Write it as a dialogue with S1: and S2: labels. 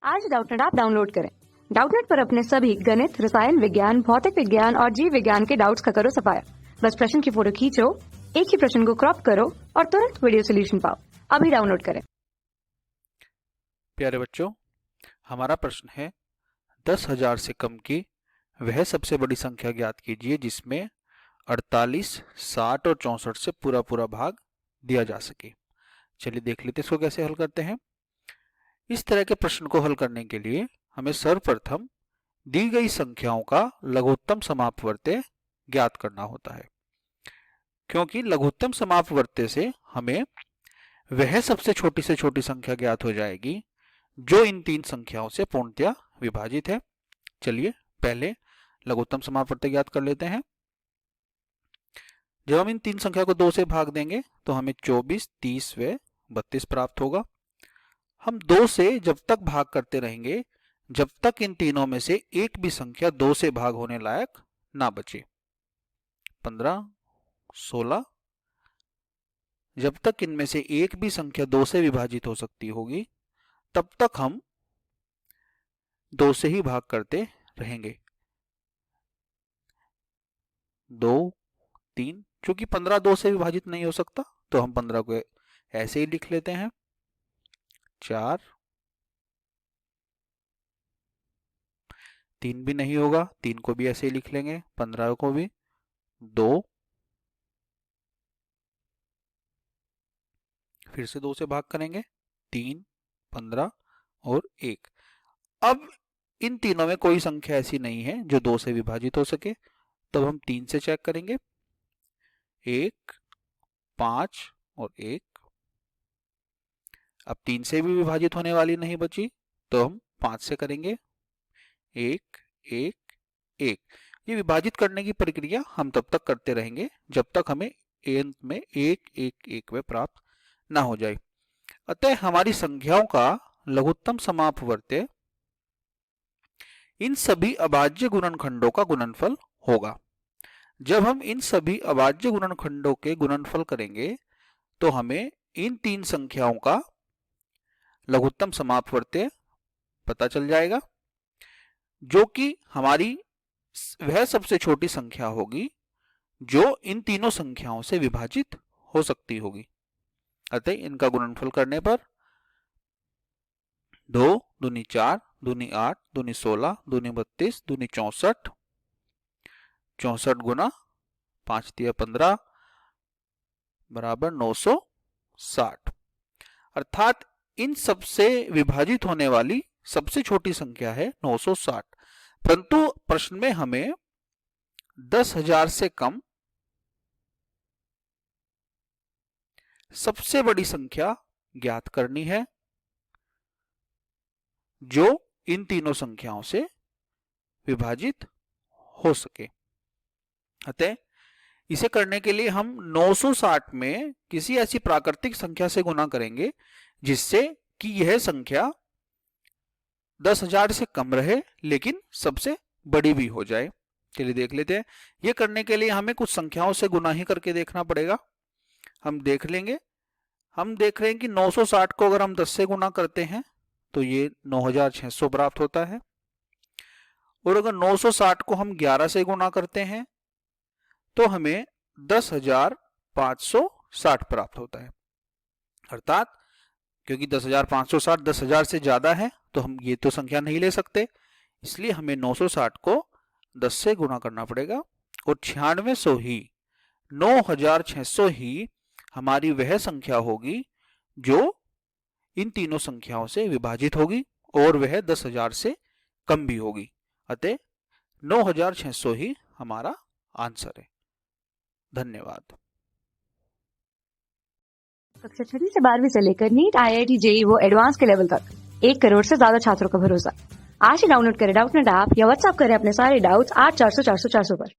S1: आज Doubtnut app download करें। Doubtnut पर अपने सभी गणित, रसायन विज्ञान, भौतिक विज्ञान और जीव विज्ञान के डाउट्स का करो सफाया। बस प्रश्न की फोटो खींचो, एक ही प्रश्न को क्रॉप करो और तुरंत वीडियो सोल्यूशन पाओ। अभी डाउनलोड करें।
S2: प्यारे बच्चों, हमारा प्रश्न है 10,000 से कम की वह सबसे बड़ी संख्या ज्ञात कीजिए जिसमें 48, 60 और 64 से पूरा पूरा भाग दिया जा सके। चलिए देख लेते इसको कैसे हल करते हैं। इस तरह के प्रश्न को हल करने के लिए हमें सर्वप्रथम दी गई संख्याओं का लघुत्तम समापवर्त्य ज्ञात करना होता है, क्योंकि लघुत्तम समापवर्त्य से हमें वह सबसे छोटी से छोटी संख्या ज्ञात हो जाएगी जो इन तीन संख्याओं से पूर्णतया विभाजित है। चलिए पहले लघुत्तम समापवर्त्य ज्ञात कर लेते हैं। जब हम इन तीन संख्या को 2 से भाग देंगे तो हमें 24, 30 व 32 प्राप्त होगा। हम 2 से जब तक भाग करते रहेंगे जब तक इन तीनों में से एक भी संख्या 2 से भाग होने लायक ना बचे। 15, 16, जब तक इनमें से एक भी संख्या 2 से विभाजित हो सकती होगी तब तक हम 2 से ही भाग करते रहेंगे। 2, 3, चूंकि 15 2 से विभाजित नहीं हो सकता तो हम 15 को ऐसे ही लिख लेते हैं। 4, 3 भी नहीं होगा, 3 को भी ऐसे ही लिख लेंगे, 15 को भी। 2, फिर से 2 से भाग करेंगे, 3, 15 और 1। अब इन तीनों में कोई संख्या ऐसी नहीं है जो 2 से विभाजित हो सके, तब हम 3 से चेक करेंगे। 1, 5 और 1। अब 3 से भी विभाजित होने वाली नहीं बची तो हम 5 से करेंगे। 1, 1, 1। ये विभाजित करने की प्रक्रिया हम तब तक करते रहेंगे जब तक हमें अंत में 1, 1, 1 वे प्राप्त ना हो जाए। अतः हमारी संख्याओं का लघुत्तम समापवर्त्य इन सभी अभाज्य गुणनखंडों का गुणनफल होगा। जब हम इन सभी अभाज्य गुणनखंडों के गुणनफल करेंगे तो हमें इन तीन संख्याओं का लघुत्तम समापवर्त्य पता चल जाएगा, जो कि हमारी वह सबसे छोटी संख्या होगी जो इन तीनों संख्याओं से विभाजित हो सकती होगी। अतः इनका गुणनफल करने पर 2 दूनी 4, दूनी 8, दूनी 16, दूनी 32, दूनी 64, 64 गुना 5 तिया 15 बराबर 960। अर्थात इन सबसे विभाजित होने वाली सबसे छोटी संख्या है 960। परंतु प्रश्न में हमें 10,000 से कम सबसे बड़ी संख्या ज्ञात करनी है जो इन तीनों संख्याओं से विभाजित हो सके। अतः इसे करने के लिए हम 960 में किसी ऐसी प्राकृतिक संख्या से गुना करेंगे जिससे कि यह संख्या 10,000 से कम रहे लेकिन सबसे बड़ी भी हो जाए। चलिए देख लेते हैं। यह करने के लिए हमें कुछ संख्याओं से गुना ही करके देखना पड़ेगा। हम देख लेंगे। हम देख रहे हैं कि 960 को अगर हम 10 से गुना करते हैं तो ये 9,600 प्राप्त होता है, और अगर 960 को हम 11 से गुना करते हैं तो हमें 10,560 प्राप्त होता है। अर्थात क्योंकि 10,560 10,000 से ज्यादा है तो हम ये तो संख्या नहीं ले सकते, इसलिए हमें 960 को 10 से गुना करना पड़ेगा, और 9600 ही 9,600 ही हमारी वह संख्या होगी जो इन तीनों संख्याओं से विभाजित होगी और वह 10,000 से कम भी होगी। अतः 9,600 ही हमारा आंसर है। धन्यवाद।
S1: कक्षा 6 से 12वीं से लेकर नीट, IIT, JEE वो एडवांस के लेवल तक 1 करोड़ से ज्यादा छात्रों का भरोसा। आज ही डाउनलोड करें डाउटनेट ऐप या व्हाट्सएप करें अपने सारे डाउट्स 8400 400 400 पर।